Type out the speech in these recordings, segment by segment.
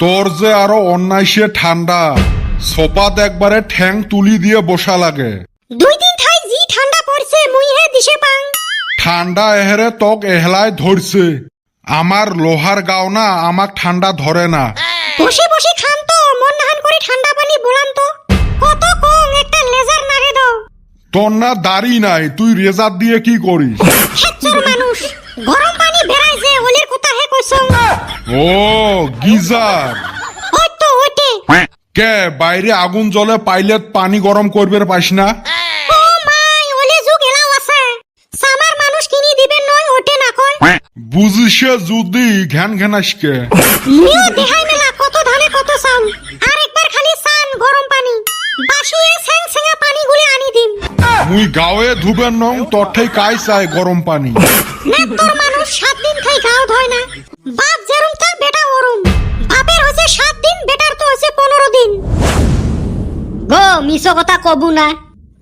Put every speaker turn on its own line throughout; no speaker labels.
তোর যে আরো অন্যায়সে ঠান্ডা, সোপাত একবারে ঠ্যাং তুলি দিয়ে বসা লাগে।
2 দিন থাই জি ঠান্ডা পড়ছে মুই হে দিশে পাং।
ঠান্ডা এহেরে তক এহলায় ধরছে, আমার লোহার গাও না, আমাক ঠান্ডা ধরে না।
বসে বসে খান তো, মন নাহান করে ঠান্ডা পানি বলান তো। কত কম একটা লেজার নাগে দাও।
তোর না দাড়ি নাই, তুই রেজার দিয়ে কি করিস?
খেচ্চর মানুষ, গরম পানি বেরাই যে ওলের কথা হে কইছং।
ও গিজার।
ওই তো ওইটে।
কে বাইরে আগুন জ্বলে পাইলেত পানি গরম করবে পাইস না?
ও মাই, ওলে যুগ এলাও আছে। সামার মানুষ কিনি দিবেন নয় ওটে না কয়।
বুঝিসে যদি ঘ্যান ঘ্যানাসকে।
মুইও দেখাই মেলা কত ধানে কত চাউল। আর একবার খালি সান গরম পানি বাসিয়ে সেং সেঙা পানি গুলি আনি দিম।
মুই গাওয়ে ধুবেন নং, তোর ঠাই কাই চাই গরম পানি।
নেত্তর মানুষ 7 দিন খাই গাও ধয় না। বাপ যেরম তা বেটা ওরম। বাপের হইছে 7 দিন, বেটার তো হইছে 15 দিন।
গো মিছো কথা কবু না।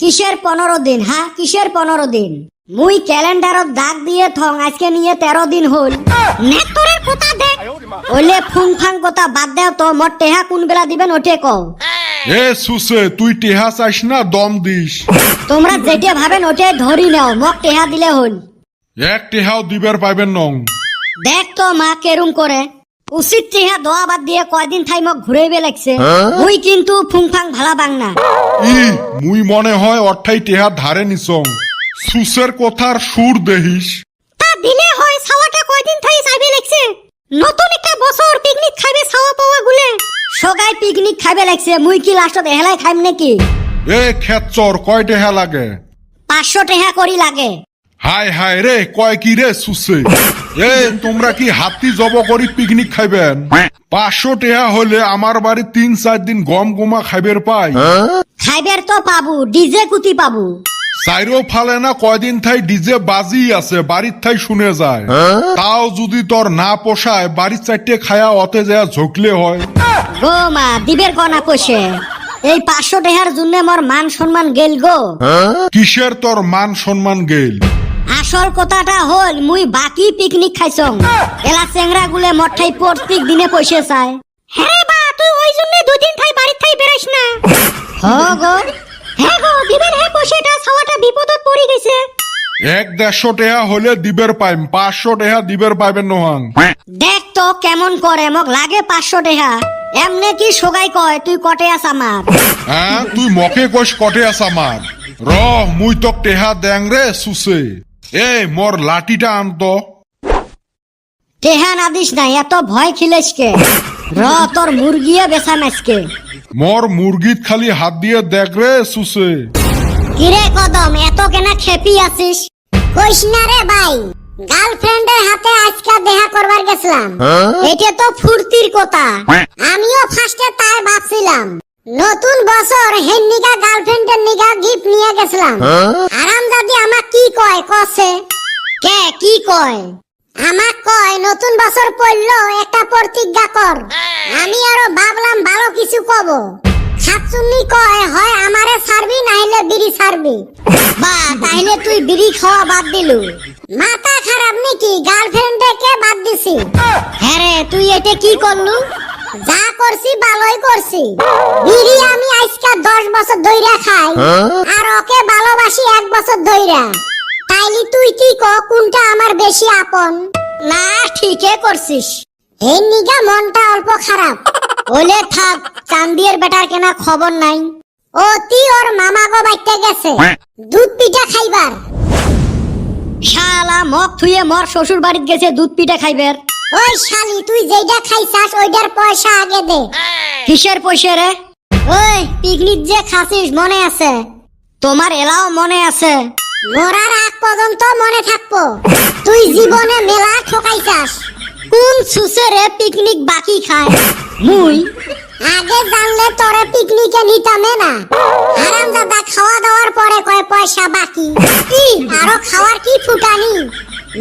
কিসের 15 দিন? হ্যাঁ কিসের 15 দিন? মুই ক্যালেন্ডারত দাগ দিয়ে থং, আজকে নিয়ে 13 দিন হল।
নেত্তরের কথা দেখ।
ওলে ফুং ফাং কথা বাদ দেও তো, মোর টেহা কোন বেলা দিবেন ওটে কও।
এ সুসে, তুই টেহা চাইস না দম দিস।
তোমরা যেটা ভাবেন ওটে ধরি নাও, মোক টেহা দিলে হল।
এক টেহাও দিবার পাইবেন নং।
দেখ তো মা কেরুম করে। উচিত টেহা দোয়া বাদ দিয়ে কয়দিন থাই মোক ঘুরাইবে লাগছে। মুই কিন্তু ফুং ফাং ভালা বাং না।
ই মুই মনে হয় অর্থাই টেহা ধারে নিছং। সুসের কথার সুর দেহিস।
তা দিলে হয়, ছাওয়াটা কয়দিন থাই চাইবে লাগছে। নতুন একটা বছর পিকনিক খাইবে ছাওয়া পাওয়া গুলে।
সগাই পিকনিক খাইবে লাগছে, মুই কি লাস্টত এহলাই খাইম নাকি?
এ খেচ্চর, কয় টেহা লাগে?
500 টেহা করি লাগে।
হাই হাই রে, কয় কি রে সুসে? এ তোমরা কি হাতি জব করি পিকনিক খাইবেন? 500 টেহা হলে আমার বাড়ি 3-4 দিন গম গুমা খাইবের পাই।
খাইবের তো পাবো, ডিজে কুতি পাবো।
চাইরো ফালে না কয়দিন থাই ডিজে বাজি আছে, বাড়ির থাই শুনে যায়। তাও যদি তোর না পোষায়, বাড়ির 4টে খায়া অতে যায় ঝকলে হয়।
গো মা দিবের গনা কষে, এই 500 টেহার জন্য মোর মান সম্মান গেল গো।
কিসের তোর মান সম্মান গেল?
আসল কথাটা হল মুই বাকি পিকনিক খাইছং। এলা চেংরা গুলে মঠাই প্রত্যেক দিনে পয়সা চায়।
হ্যাঁ বা, তুই ওই জন্য 2 দিন থাই বাড়ির থাই বেরাইস না।
হ গো।
হ্যাঁ গো, দিবের হে পয়সাটা ছাওয়াটা বিপদত পড়ি গেছে।
1-150 টেহা হলে দিবের পাইম, 500 টেহা দিবের পাইবেন নহাং।
দেখ তো কেমন করে, মোক লাগে 500 টেহা। এমনে কি সগাই কয় তুই কটে আস আমার?
হ্যাঁ তুই মকে কইস কটে আস আমার। র মুই তোক টেহা দেং রে সুসে। এ মোর লাঠিটা আনতো।
টেহা না দিস না, এত ভয় খিলেস কে? র তোর মুরগিয়ে বেচা মেসকে।
মোর মুরগিত খালি হাত দিয়ে দেখ রে সুসে।
কিরে কদম, এত কেনা খেপি আছিস?
কইস না রে ভাই, গার্লফ্রেন্ডের হাতে আজকা দেখা করবার গেছিলাম।
এটা তো ফুর্তির কথা।
আমিও ফার্স্টে তাই ভাবছিলাম। নতুন বছর হেন্নিকা গার্লফ্রেন্ডের নিগা গিফট নিয়ে গেছিলাম। আরামজাদি আমাক কি কয় কছে।
কে কি কয়?
আমাক কয় নতুন বছর পড়লো একটা প্রতিজ্ঞা কর। আমি আরো ভাবলাম ভালো কিছু কব। সাতচুন্নি কয় হয় আমারে ছাড়বি নাইলে বিড়ি ছাড়বি।
বা তাইলে তুই বিড়ি খাওয়া বাদ দিলু?
মাথা খারাপ নাকি? গার্লফ্রেন্ডে কে বাদ দিছি?
হ্যাঁ রে, তুই এটা কি করলু?
যা করছি ভালোই করছি। বিড়ি আমি আজকা 10 বছর ধইরা খাই, আর ওকে ভালোবাসি 1 বছর ধইরা। তাইলি তুই কি ক, কোনটা আমার বেশি আপন?
না ঠিকই করছিস।
এই নিগা মনটা অল্প খারাপ।
ওলে থাক, চান্দিয়ের বেটার কেনা খবর নাই।
ও তি ওর মামা গো বাইতে গেছে দুধ পিঠা খাইবার।
শালা মগ থুয়ে মোর শ্বশুর বাড়িতে গেছে দুধ পিঠা খাইবার।
ওই শালি, তুই যেইটা খাইছাস ওইটার পয়সা আগে দে।
কিসের পয়সা রে?
ওই পিকনিক যে খাসিস মনে আছে?
তোমার এলাও মনে আছে?
মরার আগ পর্যন্ত মনে থাকবো। তুই জীবনে মেলা ঠকাইছাস।
কোন সুসে রে পিকনিক বাকি খায়? মুই
আগে জানলে তোরে পিকনিকে নিতামে না। হারামজাদা খাওয়া দাওয়ার পরে কয় পয়সা বাকি। কি আরো খাওয়ার কি ফুটানি?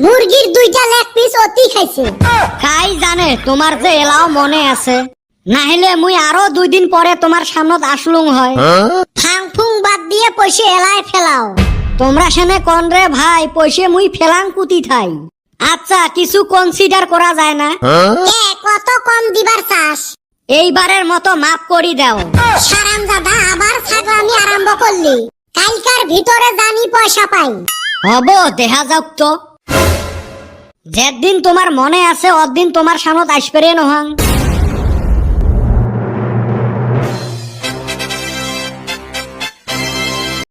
মুরগির 2টা লেগ পিস অতি খাইছে।
কাই জানে তোমার যে এলাও মনে আছে। নাহিলে মুই আরো 2 দিন পরে তোমার সামনত আসলুং হয়।
ফাং ফুং বাদ দিয়ে পয়সা এলায় ফেলাও।
তোমরা সেনে কোন রে ভাই, পয়সা মুই ফেলাং কুতি থাই। আচ্ছা কিছু কনসিডার করা যায় না?
কত কম দিবার চাস?
এইবারের মতো মাফ করি দাও।
সারাম দাদা আবার ছাগলামি আরম্ভ করলি, কালকার ভিতরে জানি পয়সা পাই।
হব দেখা যাক তো, যেদিন তোমার মনে আছে অদিন তোমার সামনে আসবে রে নহং।